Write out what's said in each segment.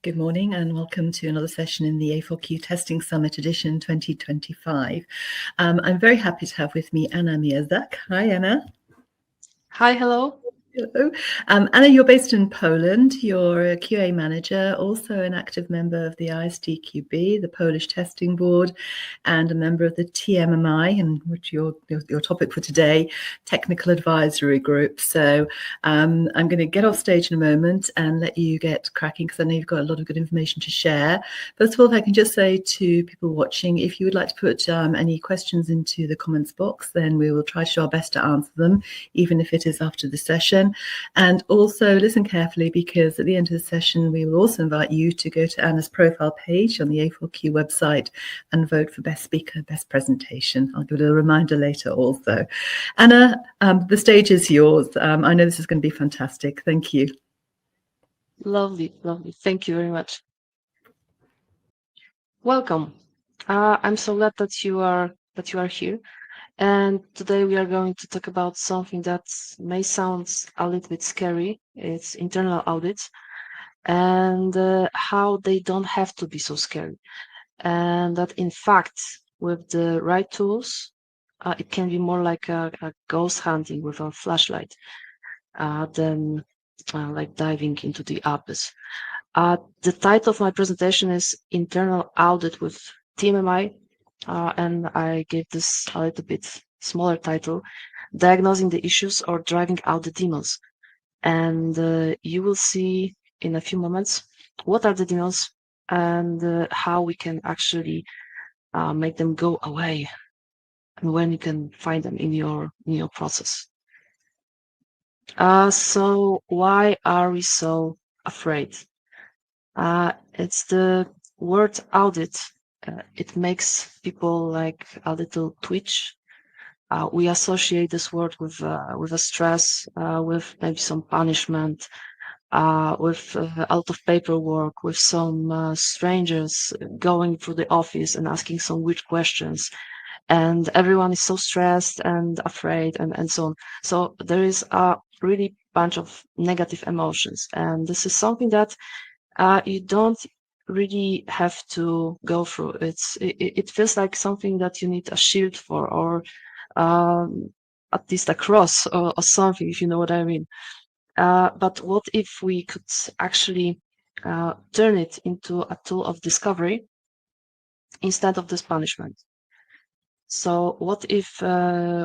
Good morning and welcome to another session in the A4Q Testing Summit Edition 2025. I'm very happy to have with me Anna Mierzak. Hi, Anna. Hi, hello. Hello. Anna, you're based in Poland. You're a QA manager, also an active member of the ISTQB, the Polish Testing Board, and a member of the TMMi, and which your topic for today, Technical Advisory Group. So I'm going to get off stage in a moment and let you get cracking because I know you've got a lot of good information to share. First of all, if I can just say to people watching, if you would like to put any questions into the comments box, then we will try to do our best to answer them, even if it is after the session. And also listen carefully because at the end of the session, we will also invite you to go to Anna's profile page on the A4Q website and vote for Best Speaker, Best Presentation. I'll give a little reminder later also. Anna, the stage is yours. I know this is going to be fantastic. Thank you. Lovely, lovely. Thank you very much. Welcome. I'm so glad that you are here. And today we are going to talk about something that may sound a little bit scary. It's internal audits and how they don't have to be so scary. And that in fact, with the right tools, it can be more like a ghost hunting with a flashlight than like diving into the abyss. The title of my presentation is Internal Audit with TMMi. And I gave this a little bit smaller title, Diagnosing the Issues or Driving Out the Demons. And you will see in a few moments what are the demons and how we can actually make them go away and when you can find them in your process. So why are we so afraid? It's the word audit. It makes people like a little twitch. We associate this word with a stress, with maybe some punishment, with a lot of paperwork, with some strangers going through the office and asking some weird questions. And everyone is so stressed and afraid and so on. So there is a really bunch of negative emotions. And this is something that you don't really have to go through. It feels like something that you need a shield for, or at least a cross or something, if you know what I mean. But what if we could actually turn it into a tool of discovery instead of this punishment? So what if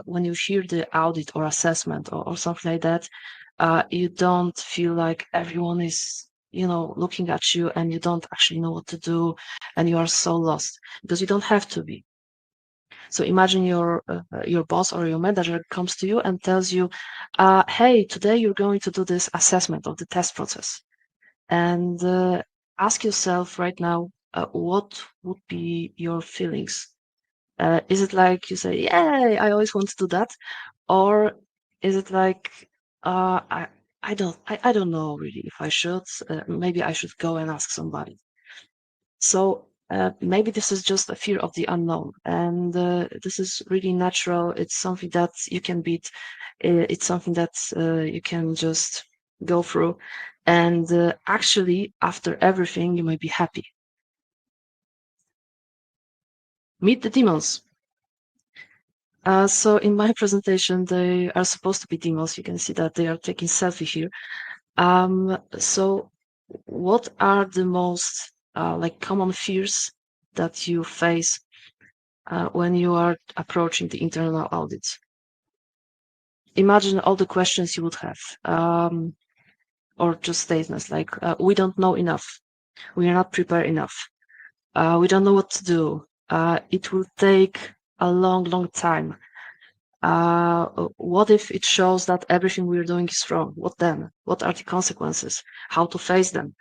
when you hear the audit or assessment or something like that, you don't feel like everyone is looking at you and you don't actually know what to do and you are so lost, because you don't have to be. So imagine your boss or your manager comes to you and tells you, hey, today you're going to do this assessment of the test process. And ask yourself right now, what would be your feelings? Is it like you say, yay, I always want to do that? Or is it like, I don't know really if I should. Maybe I should go and ask somebody. So maybe this is just a fear of the unknown, and this is really natural. It's something that you can beat. It's something that you can just go through, and actually, after everything, you might be happy. Meet the demons. So in my presentation, they are supposed to be demons. You can see that they are taking selfie here. So what are the most like common fears that you face when you are approaching the internal audits? Imagine all the questions you would have, or just statements like, we don't know enough, we are not prepared enough, we don't know what to do, it will take a long time. What if it shows that everything we're doing is wrong? What then? What are the consequences? How to face them?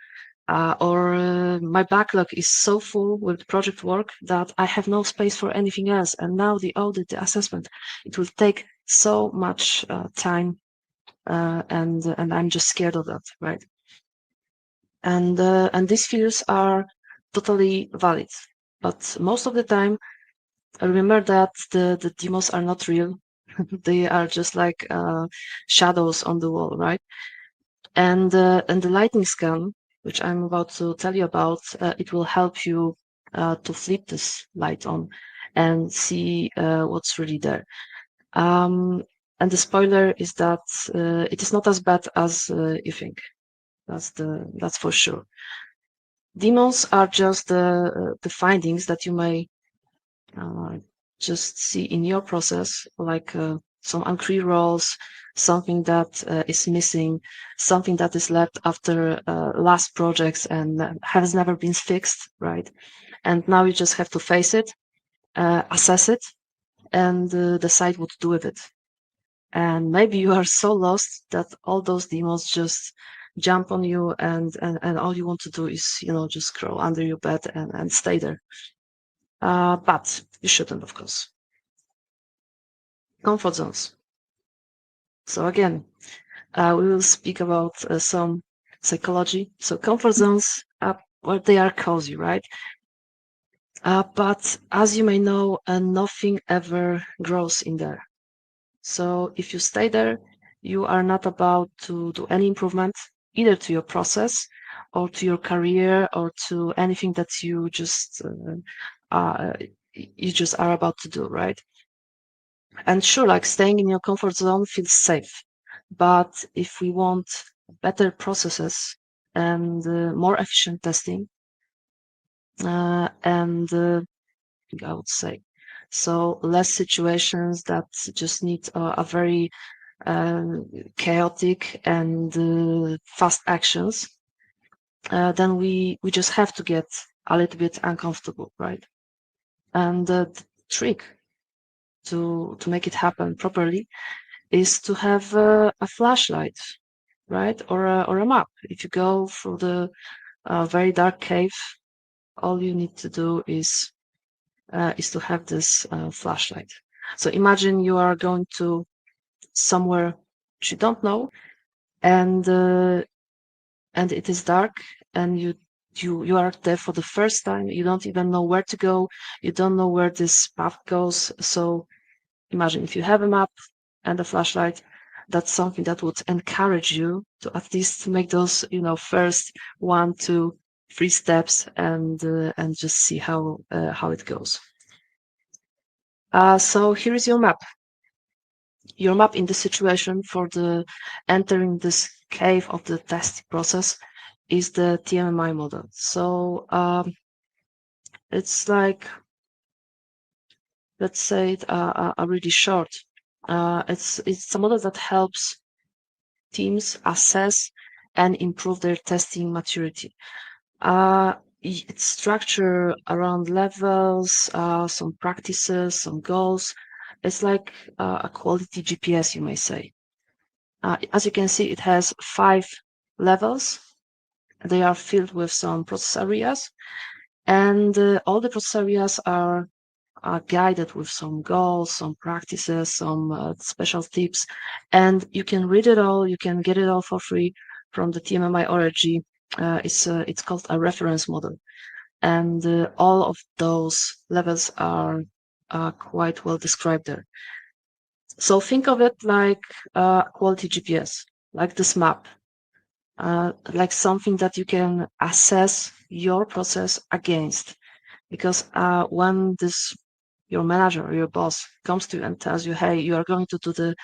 Or my backlog is so full with project work that I have no space for anything else. And now the audit, the assessment, it will take so much time, and I'm just scared of that, right? And these fears are totally valid, but most of the time, remember that the demons are not real. They are just like shadows on the wall, right? And the lightning scan which I'm about to tell you about, it will help you to flip this light on and see what's really there. And the spoiler is that it is not as bad as you think. That's for sure. Demons are just the findings that you may just see in your process, like some unclear roles, something that is missing, something that is left after last projects and has never been fixed, right? And now you just have to face it, assess it, and decide what to do with it. And maybe you are so lost that all those demons just jump on you, and all you want to do is, just crawl under your bed and stay there. But you shouldn't, of course. Comfort zones. So again, we will speak about some psychology. So comfort zones, well, they are cozy, right? But as you may know, nothing ever grows in there. So if you stay there, you are not about to do any improvement, either to your process or to your career or to anything that you just are about to do, right? And sure, like staying in your comfort zone feels safe. But if we want better processes and more efficient testing, and I would say, so less situations that just need a very chaotic and fast actions, then we just have to get a little bit uncomfortable, right? And the trick to make it happen properly is to have a flashlight, right, or a map. If you go through the very dark cave, all you need to do is to have this flashlight. So imagine you are going to somewhere which you don't know, and it is dark, and you are there for the first time. You don't even know where to go. You don't know where this path goes. So imagine if you have a map and a flashlight, that's something that would encourage you to at least make those, first 1, 2, 3 steps and just see how it goes. So here is your map. Your map in the situation for the entering this cave of the testing process is the TMMi model. So it's like, let's say it a really short. It's a model that helps teams assess and improve their testing maturity. It's structured around levels, some practices, some goals. It's like a quality GPS, you may say. As you can see, it has 5 levels. They are filled with some process areas, and all the process areas are guided with some goals, some practices, some special tips, and you can read it all. You can get it all for free from the TMMi org. It's called a reference model, and all of those levels are quite well described there. So think of it like quality GPS, like this map, like something that you can assess your process against. Because when your manager or your boss comes to you and tells you, hey, you are going to do the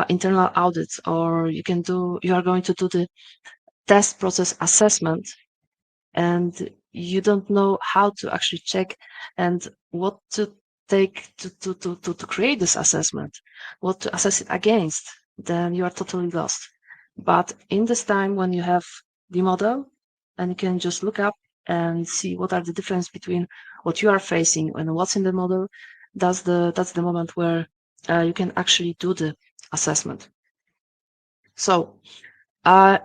internal audits, or you are going to do the test process assessment, and you don't know how to actually check and what to take to create this assessment, what to assess it against, then you are totally lost. But in this time when you have the model and you can just look up and see what are the difference between what you are facing and what's in the model, that's the moment where you can actually do the assessment. So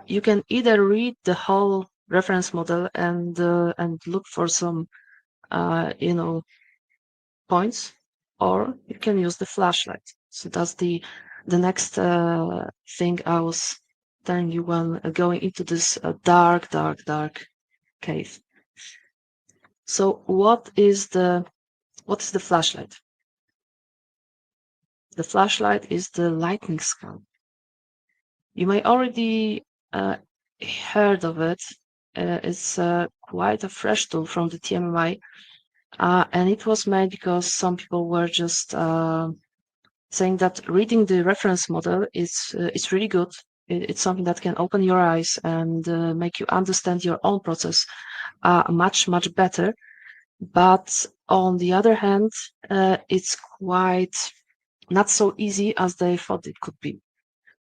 you can either read the whole reference model and look for some points, or you can use the flashlight. So that's the next thing I was telling you when going into this dark cave. So what is the flashlight? The flashlight is the lightning scan. You may already heard of it It's quite a fresh tool from the TMMi, and it was made because some people were just saying that reading the reference model is it's really good. It's something that can open your eyes and make you understand your own process much better. But on the other hand, it's quite not so easy as they thought it could be,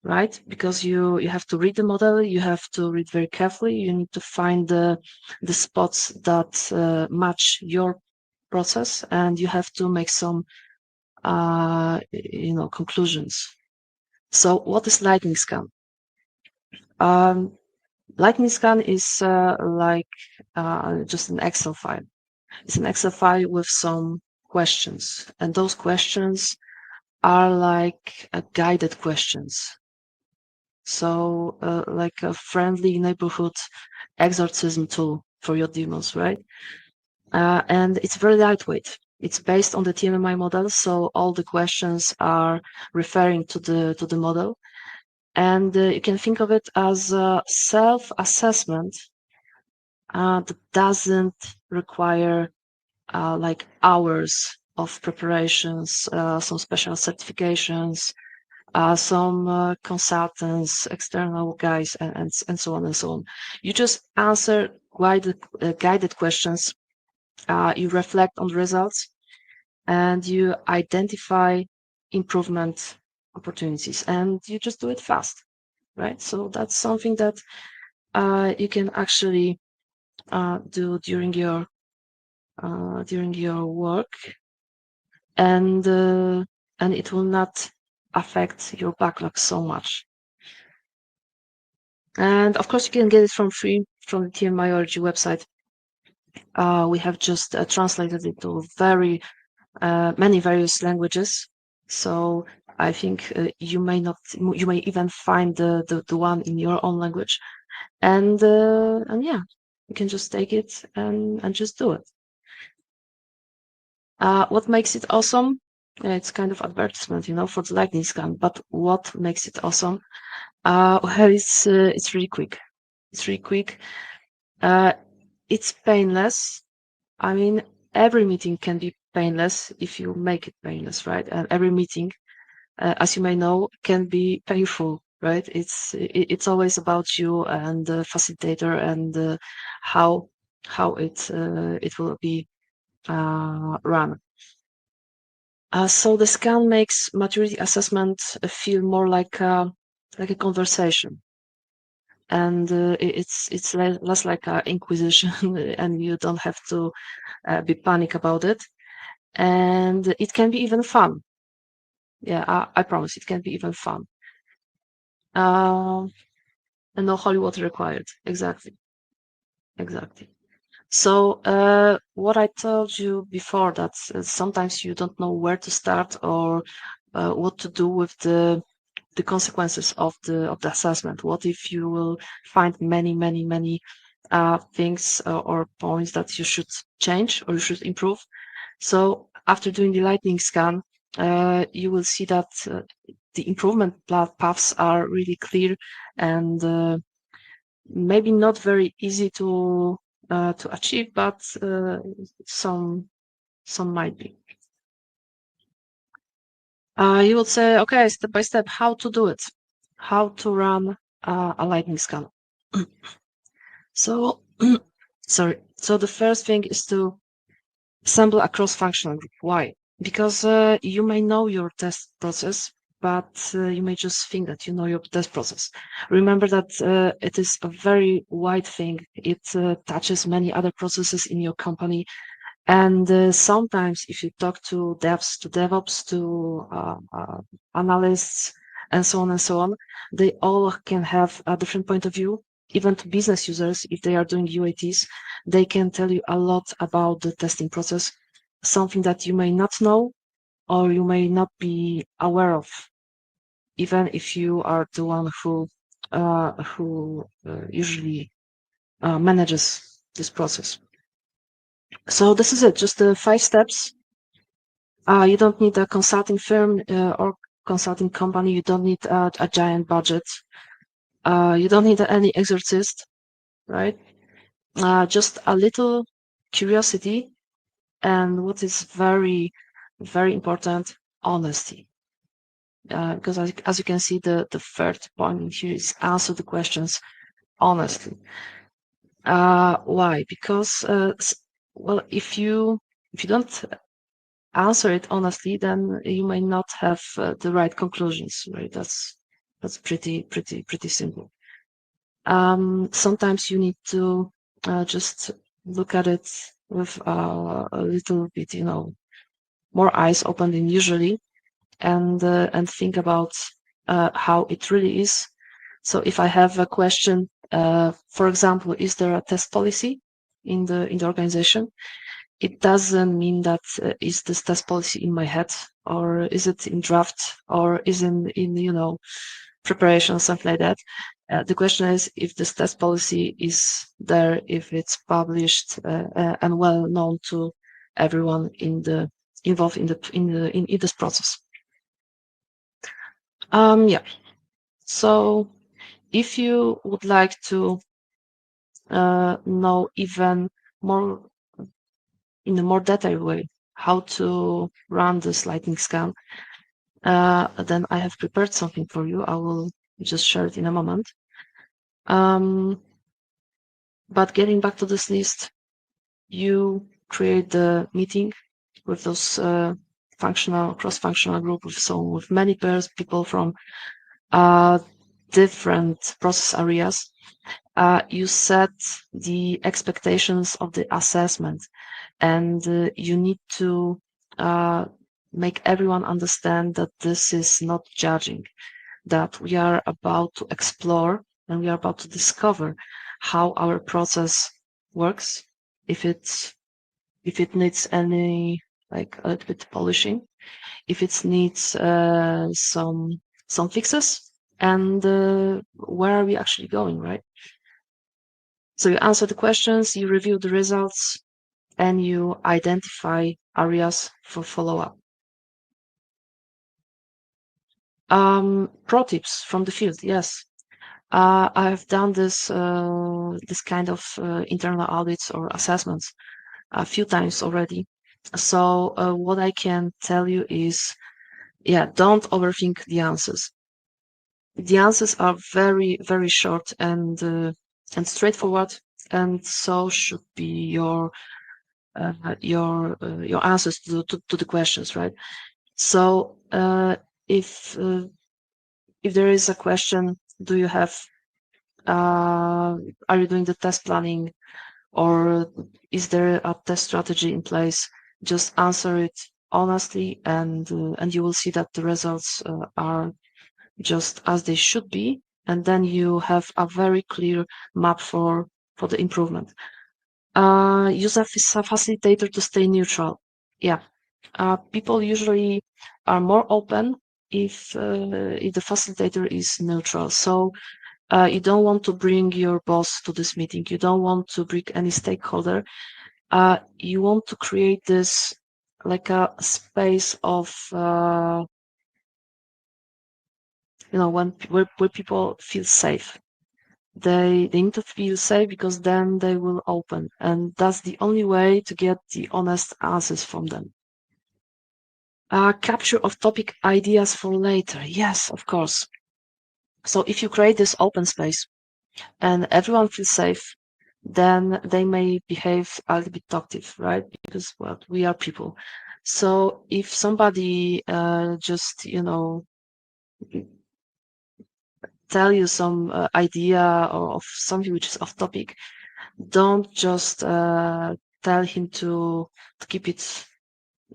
right? Because you have to read the model, you have to read very carefully, you need to find the spots that match your process, and you have to make some conclusions. So what is Lightning Scan? Lightning Scan is like just an Excel file. It's an Excel file with some questions, and those questions are like guided questions. So like a friendly neighborhood exorcism tool for your demons, right? And it's very lightweight. It's based on the TMMi model, so all the questions are referring to the model, and you can think of it as a self-assessment that doesn't require like hours of preparations, some special certifications, some consultants, external guys, and so on and so on. You just answer guided questions, you reflect on the results, and you identify improvement opportunities, and you just do it fast, right? So that's something that you can actually do during your work, and it will not affect your backlog so much. And of course, you can get it from free from the TMMi website. We have just translated it to very many various languages. So I think you may even find the one in your own language, and yeah, you can just take it and just do it. What makes it awesome? It's kind of advertisement, for the Lightning Scan. But what makes it awesome? Well, it's really quick. It's really quick. It's painless. I mean, every meeting can be painless if you make it painless, right? And every meeting, as you may know, can be painful, right? It's always about you and the facilitator and how it will be run. So the scan makes maturity assessment feel more like a conversation, and it's less like an inquisition, and you don't have to be panic about it, and it can be even fun. Yeah, I promise it can be even fun. And no holy water required. Exactly. So what I told you before, that sometimes you don't know where to start or what to do with the consequences of the assessment. What if you will find many things or points that you should change or you should improve? So after doing the lightning scan, you will see that the improvement paths are really clear and maybe not very easy to achieve, but some might be. You would say, okay, step by step, how to do it, how to run a lightning scan. So, sorry. So the first thing is to assemble a cross-functional group. Why? Because you may know your test process, but you may just think that you know your test process. Remember that it is a very wide thing. It touches many other processes in your company. And sometimes if you talk to devs, to DevOps, to analysts, and so on, they all can have a different point of view. Even to business users, if they are doing UATs, they can tell you a lot about the testing process, something that you may not know or you may not be aware of, even if you are the one who usually manages this process. So this is it, just the 5 steps. You don't need a consulting firm or consulting company. You don't need a giant budget. You don't need any exorcist, right? just a little curiosity, and what is very, very important, honesty. Because as you can see, the third point here is answer the questions honestly. Why? Because well, if you don't answer it honestly, then you may not have the right conclusions. Right? That's pretty simple. Sometimes you need to just look at it with a little bit, more eyes open than usually, and think about how it really is. So if I have a question, for example, is there a test policy in the organization? It doesn't mean that is this test policy in my head, or is it in draft, or is in preparation, something like that. The question is if this test policy is there, if it's published and well known to everyone involved in this process. Yeah. So if you would like to know even more in a more detailed way how to run this lightning scan, then I have prepared something for you. I will just share it in a moment. But getting back to this list, you create the meeting with those cross-functional group with many people from different process areas. You set the expectations of the assessment, and you need to make everyone understand that this is not judging, that we are about to explore and we are about to discover how our process works, if it needs any, like, a little bit polishing, if it needs some fixes, and where are we actually going, right? So you answer the questions, you review the results, and you identify areas for follow-up. Pro tips from the field, yes. I have done this kind of internal audits or assessments a few times already. So what I can tell you is, yeah, don't overthink the answers. The answers are very, very short and straightforward, and so should be your answers to the questions, right? So if there is a question, do you have are you doing the test planning, or is there a test strategy in place? Just answer it honestly, and you will see that the results are just as they should be, and then you have a very clear map for the improvement. Use a facilitator to stay neutral. Yeah, people usually are more open if the facilitator is neutral. So you don't want to bring your boss to this meeting. You don't want to bring any stakeholder. You want to create this, like, a space of where people feel safe. They need to feel safe, because then they will open, and that's the only way to get the honest answers from them. Capture of topic ideas for later. Yes, of course. So if you create this open space and everyone feels safe, then they may behave a little bit talkative, right? Because, well, we are people. So if somebody just tell you some idea or of something which is off topic, don't just tell him to keep it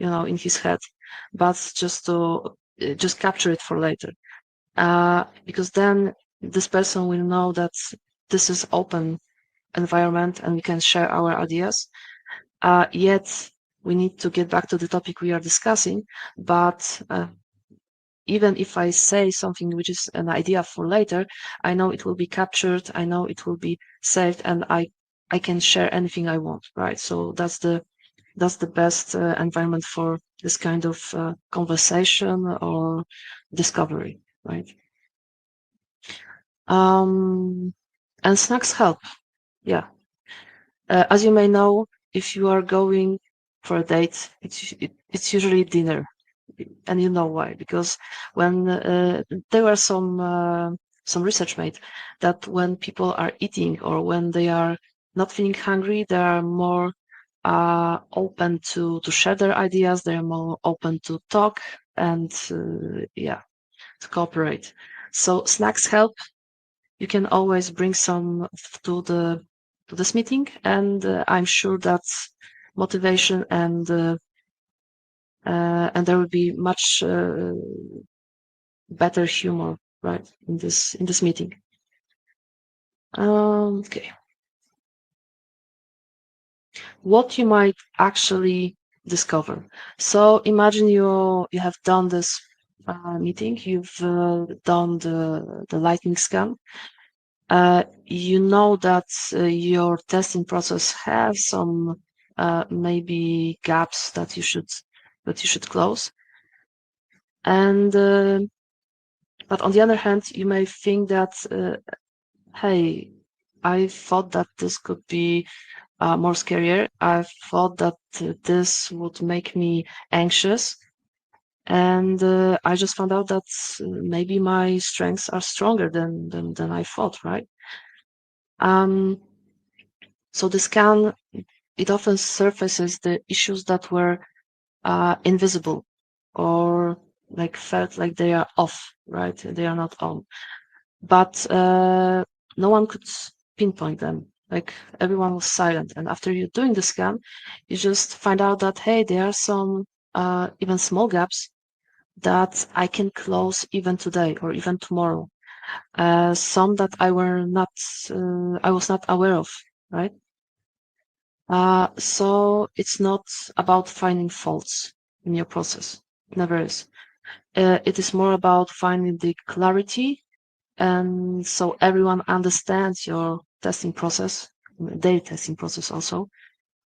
in his head, but just capture it for later, because then this person will know that this is open environment and we can share our ideas. Yet we need to get back to the topic we are discussing, but even if I say something which is an idea for later, I know it will be captured, I know it will be saved, and I can share anything I want, right? So that's the best environment for this kind of conversation or discovery, right? And snacks help. Yeah. As you may know, if you are going for a date, it's usually dinner, and you know why? Because when there were some research made that when people are eating or when they are not feeling hungry, they are more open to share their ideas. They are more open to talk and to cooperate. So snacks help. You can always bring some to this meeting, and I'm sure that's motivation and there will be much better humor, right, in this meeting. Okay, what you might actually discover. So imagine you have done this meeting, you've done the lightning scan. You know that your testing process has some maybe gaps that you should close, and but on the other hand, you may think that hey, I thought that this could be more scarier. I thought that this would make me anxious, and I just found out that maybe my strengths are stronger than I thought, right? Um, so the scan, it often surfaces the issues that were invisible or like felt like they are off, right? They are not on. But no one could pinpoint them. Like everyone was silent. And after you're doing the scan, you just find out that, hey, there are some even small gaps that I can close even today or even tomorrow. Some that I was not aware of, right? So it's not about finding faults in your process. It never is. It is more about finding the clarity, and so everyone understands your testing process, their testing process also,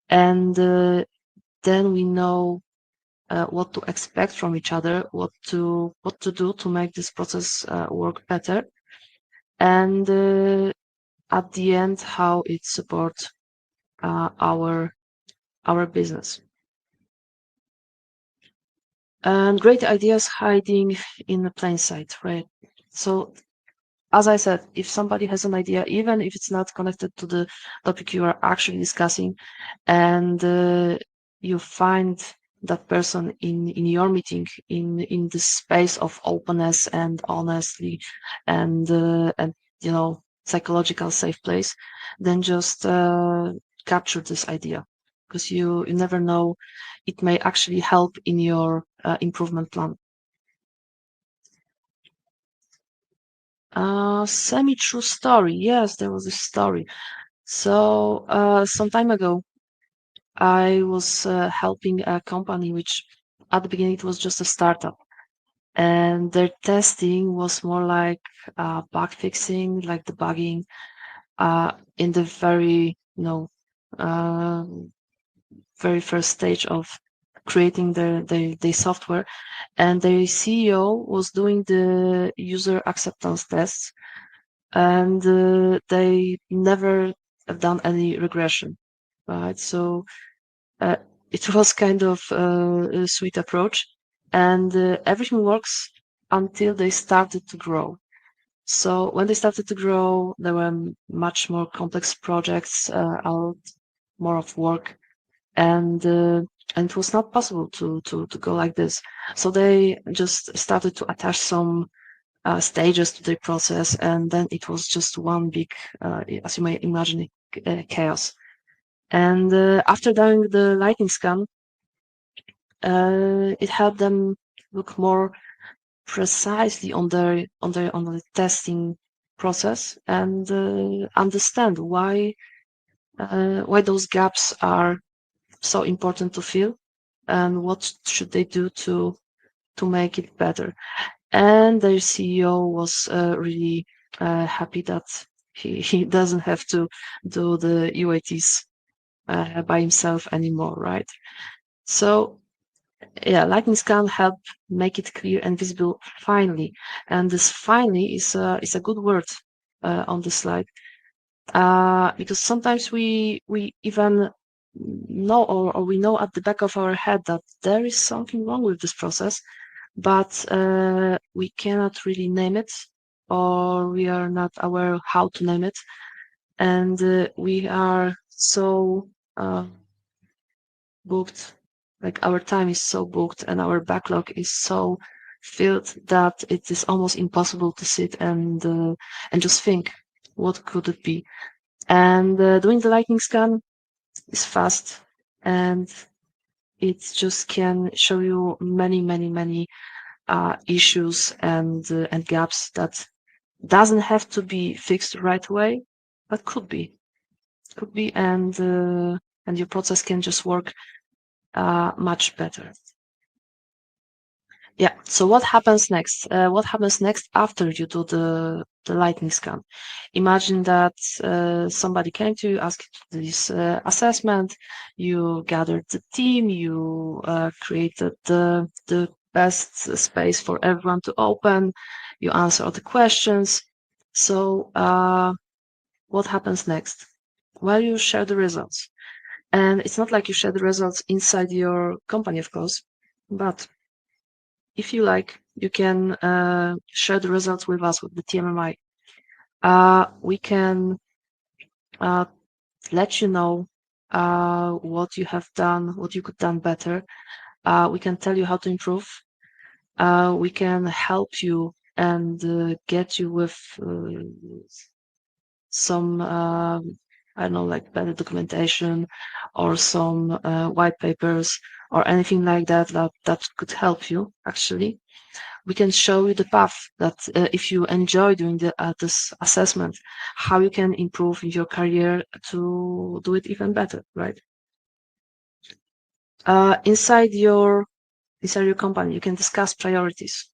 and then we know what to expect from each other, what to do to make this process work better, and at the end how it supports our business. And great ideas hiding in the plain sight, right? So as I said, if somebody has an idea, even if it's not connected to the topic you are actually discussing, and you find that person in your meeting in the space of openness and honesty and psychological safe place, then just capture this idea, because you never know, it may actually help in your improvement plan. Semi-true story. Yes, there was a story. So, some time ago, I was helping a company which at the beginning it was just a startup, and their testing was more like bug fixing, like debugging, in the uh, very first stage of creating their software. And the CEO was doing the user acceptance tests, and they never have done any regression, right? So uh, it was kind of a sweet approach, and everything works until they started to grow. So when they started to grow, there were much more complex projects, out more of work, and it was not possible to go like this. So they just started to attach some stages to the process, and then it was just one big, as you may imagine, chaos. And after doing the lightning scan, it helped them look more precisely on the testing process and understand why those gaps are so important to fill, and what should they do to make it better. And their CEO was really happy that he doesn't have to do the UATs by himself anymore, right? So yeah, lightning scan help make it clear and visible finally, and this finally is a good word on the slide. because sometimes we even know, or we know at the back of our head that there is something wrong with this process, but we cannot really name it, or we are not aware how to name it, and we are so booked, like our time is so booked and our backlog is so filled that it is almost impossible to sit and just think what could it be. And doing the lightning scan is fast, and it just can show you many issues and gaps that doesn't have to be fixed right away, but could be, and your process can just work much better. Yeah. So what happens next? What happens next after you do the lightning scan? Imagine that somebody came to you, asked you to do this assessment. You gathered the team. You created the best space for everyone to open. You answer all the questions. So what happens next? Well, you share the results, and it's not like you share the results inside your company, of course, but if you like, you can share the results with us, with the TMMi. We can let you know what you have done, what you could done better. We can tell you how to improve. We can help you and get you with some, I don't know, like better documentation or some white papers or anything like that, that could help you actually. We can show you the path that if you enjoy doing this assessment, how you can improve in your career to do it even better, right? Inside your company, you can discuss priorities.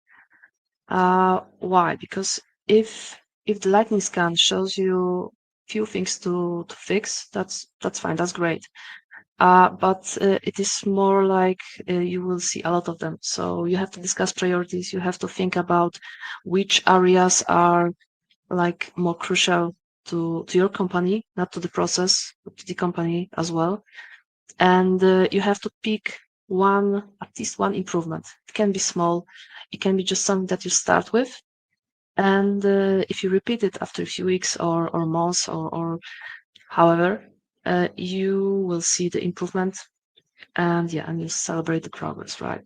Why? Because if the lightning scan shows you few things to fix, that's fine, that's great. But it is more like you will see a lot of them. So you have to discuss priorities. You have to think about which areas are like more crucial to your company, not to the process, but to the company as well. And you have to pick at least one improvement. It can be small. It can be just something that you start with. And if you repeat it after a few weeks or months or however, you will see the improvement, and you celebrate the progress, right?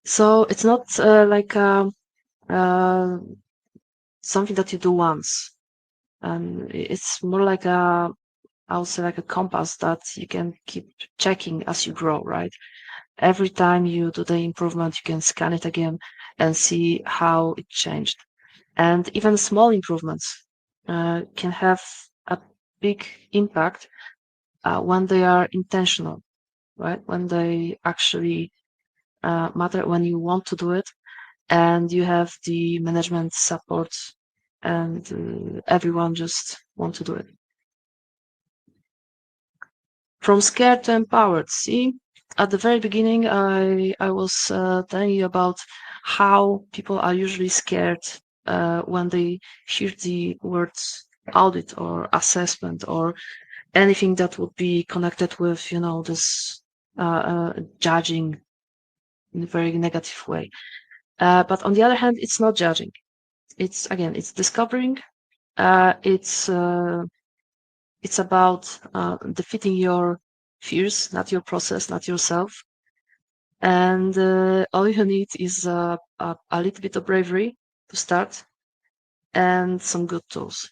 So it's not like something that you do once, and it's more like I would say like a compass that you can keep checking as you grow, right? Every time you do the improvement, you can scan it again and see how it changed. And even small improvements can have a big impact when they are intentional, right? When they actually matter, when you want to do it and you have the management support and everyone just want to do it. From scared to empowered. See, at the very beginning, I was telling you about how people are usually scared when they hear the words audit or assessment or anything that would be connected with, this judging in a very negative way. But on the other hand, it's not judging. It's discovering. It's about defeating your fears, not your process, not yourself. And all you need is a little bit of bravery to start and some good tools.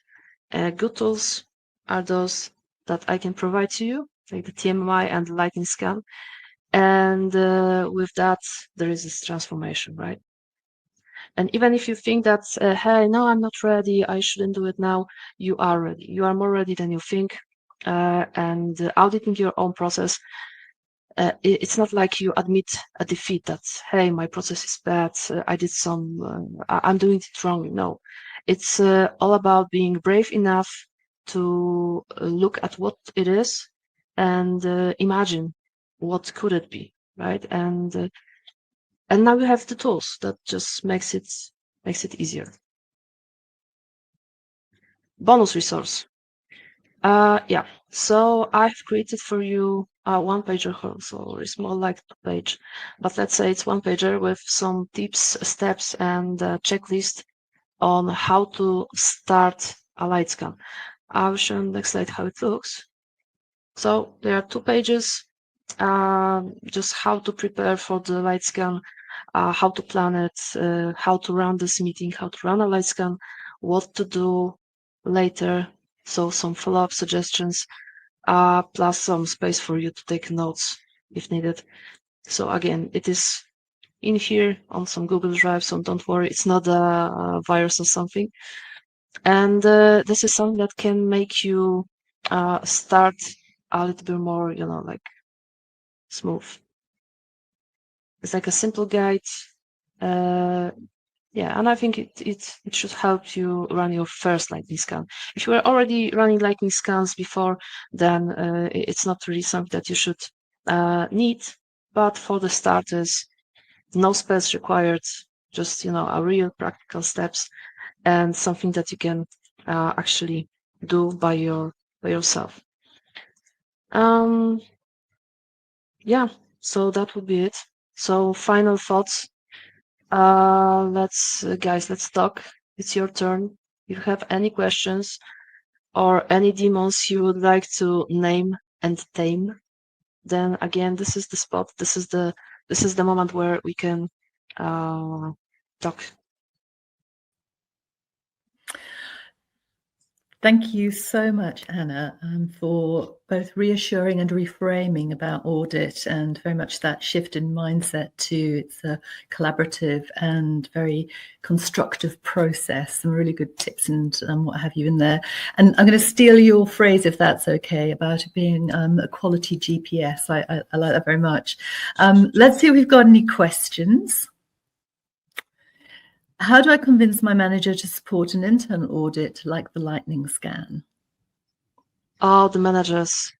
Good tools are those that I can provide to you, like the TMMi and the Lightning Scan. And with that, there is this transformation, right? And even if you think that, hey, no, I'm not ready, I shouldn't do it now, you are ready. You are more ready than you think. And auditing your own process, it's not like you admit a defeat that, hey, my process is bad, I did I'm doing it wrong. No, it's all about being brave enough to look at what it is and imagine what could it be, right? And now you have the tools that just makes it easier. bonus resource. Yeah, so I've created for you a one-pager, so it's more like two-page, but let's say it's one-pager with some tips, steps, and a checklist on how to start a light scan. I'll show you next slide how it looks. So there are 2 pages, just how to prepare for the light scan, how to plan it, how to run this meeting, how to run a light scan, what to do later. So some follow-up suggestions, plus some space for you to take notes if needed. So again, it is in here on some Google Drive, so don't worry, it's not a virus or something. And this is something that can make you start a little bit more, like smooth. It's like a simple guide. Yeah, and I think it should help you run your first lightning scan. If you were already running lightning scans before, then it's not really something that you should need. But for the starters, no spells required, just a real practical steps and something that you can actually do by yourself. Yeah, so that would be it. So final thoughts. Let's talk. It's your turn. If you have any questions or any demons you would like to name and tame, then again, this is the spot. This is the moment where we can talk. Thank you so much, Anna, for both reassuring and reframing about audit, and very much that shift in mindset to it's a collaborative and very constructive process. Some really good tips and what have you in there. And I'm going to steal your phrase, if that's okay, about it being a quality GPS. I like that very much. Let's see if we've got any questions. How do I convince my manager to support an internal audit like the Lightning Scan? Oh, the managers.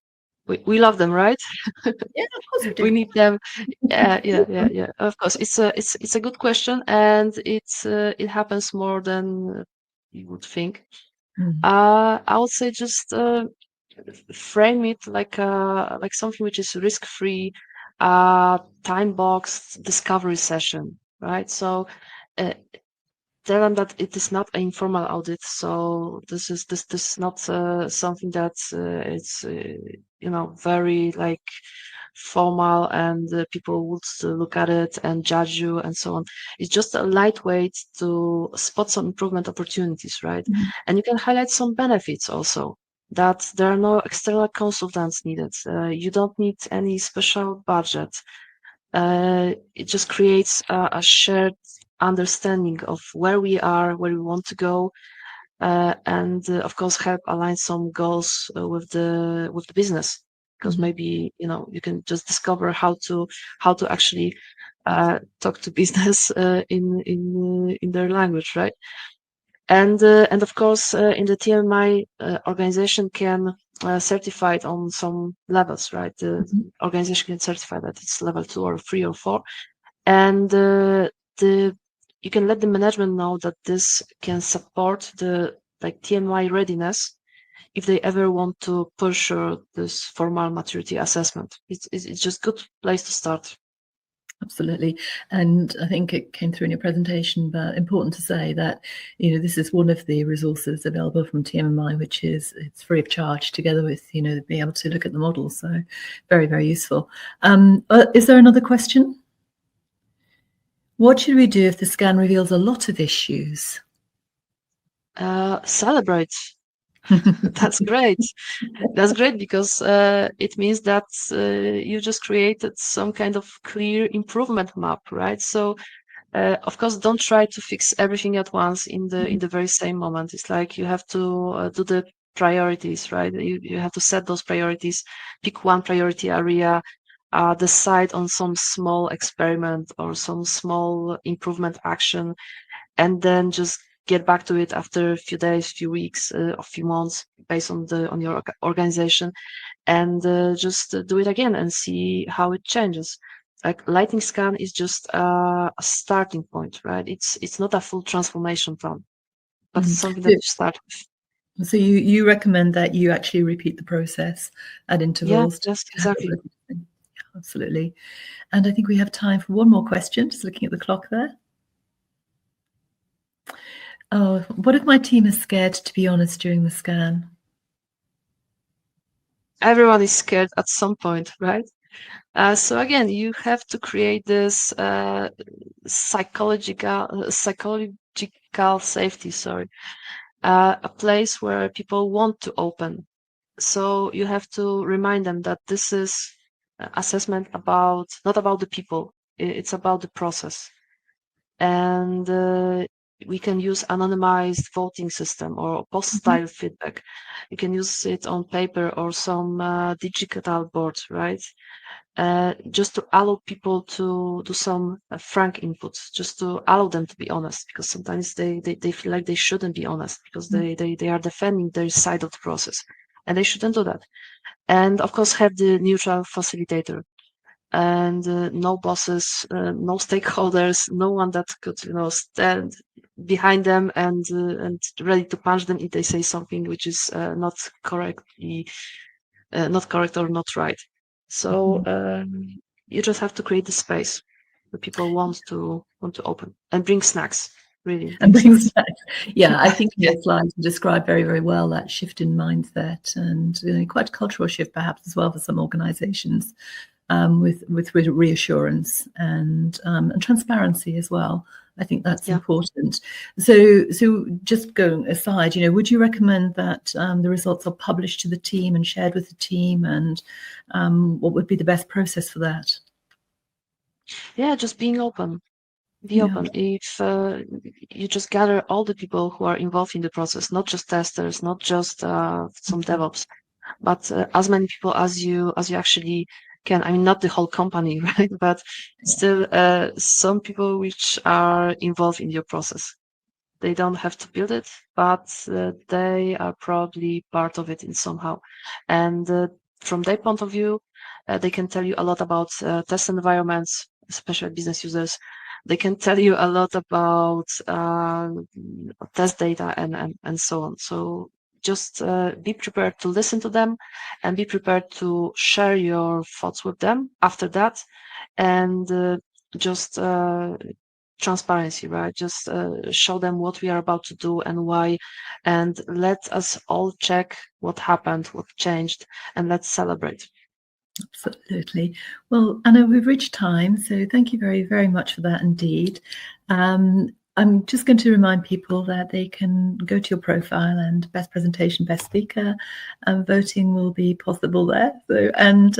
We love them, right? Yeah, of course we do. We need them. Yeah. Of course, it's a good question, and it happens more than you would think. I would say just frame it like something which is risk-free, time boxed discovery session, right? So tell them that it is not an informal audit. So this is not something that it's very like formal and people would look at it and judge you and so on. It's just a lightweight to spot some improvement opportunities, right? And you can highlight some benefits also, that there are no external consultants needed. You don't need any special budget. It just creates a shared understanding of where we are, where we want to go, and of course help align some goals with the business. Because maybe you can just discover how to actually talk to business in their language, right? And of course, in the TMMi organization can certify it on some levels, right? The organization can certify that it's level 2 or 3 or 4, and you can let the management know that this can support the TMI readiness if they ever want to pursue this formal maturity assessment. It's just good place to start. Absolutely. And I think it came through in your presentation, but important to say that, this is one of the resources available from TMMi, which is it's free of charge, together with, being able to look at the model. So very, very useful. Is there another question? What should we do if the scan reveals a lot of issues? Celebrate. That's great. That's great because it means that you just created some kind of clear improvement map, right? So of course, don't try to fix everything at once in the very same moment. It's like you have to do the priorities, right? You have to set those priorities, pick one priority area, decide on some small experiment or some small improvement action, and then just get back to it after a few days, few weeks, a few months, based on your organization, and just do it again and see how it changes. Like Lightning Scan is just a starting point, right? It's not a full transformation plan, but it's something that you start with. So you recommend that you actually repeat the process at intervals? Yes, exactly. Yeah, absolutely. And I think we have time for one more question, just looking at the clock there. Oh, what if my team is scared to be honest during the scan? Everyone is scared at some point, right? So again, you have to create this psychological safety. Sorry, a place where people want to open. So you have to remind them that this is assessment not about the people. It's about the process, and we can use anonymized voting system or post-style feedback. You can use it on paper or some digital board, right? Just to allow people to do some frank inputs, just to allow them to be honest, because sometimes they feel like they shouldn't be honest because they are defending their side of the process, and they shouldn't do that. And of course, have the neutral facilitator, and no bosses, no stakeholders, no one that could stand behind them and ready to punch them if they say something which is not correct or not right. So you just have to create the space where people want to open, and bring snacks. Really, And bring snacks. yeah, I think your slides describe very, very well that shift in mindset, and quite a cultural shift perhaps as well for some organizations, with reassurance and transparency as well. I think that's important. So just going aside, would you recommend that the results are published to the team and shared with the team, and what would be the best process for that? Yeah, just being open. Be open. If you just gather all the people who are involved in the process, not just testers, not just some DevOps, but as many people as you actually can. I mean, not the whole company, right? But still, some people which are involved in your process. They don't have to build it, but they are probably part of it in somehow. And from their point of view, they can tell you a lot about test environments, especially business users. They can tell you a lot about test data and so on. So just be prepared to listen to them, and be prepared to share your thoughts with them after that, and just transparency, right? Just show them what we are about to do and why, and let us all check what happened, what changed, and let's celebrate. Absolutely. Well, Anna, we've reached time, so thank you very, very much for that indeed. I'm just going to remind people that they can go to your profile, and best presentation, best speaker, voting will be possible there. So, and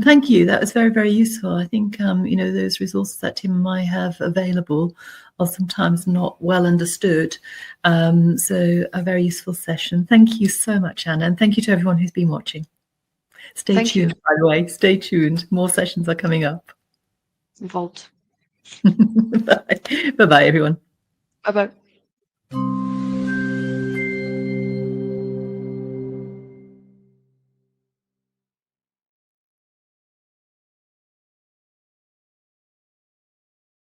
thank you. That was very, very useful. I think those resources that TMMi have available are sometimes not well understood. So a very useful session. Thank you so much, Anna, and thank you to everyone who's been watching. Stay tuned, by the way. Stay tuned. More sessions are coming up. Vote. Bye. Bye-bye, everyone. Bye-bye.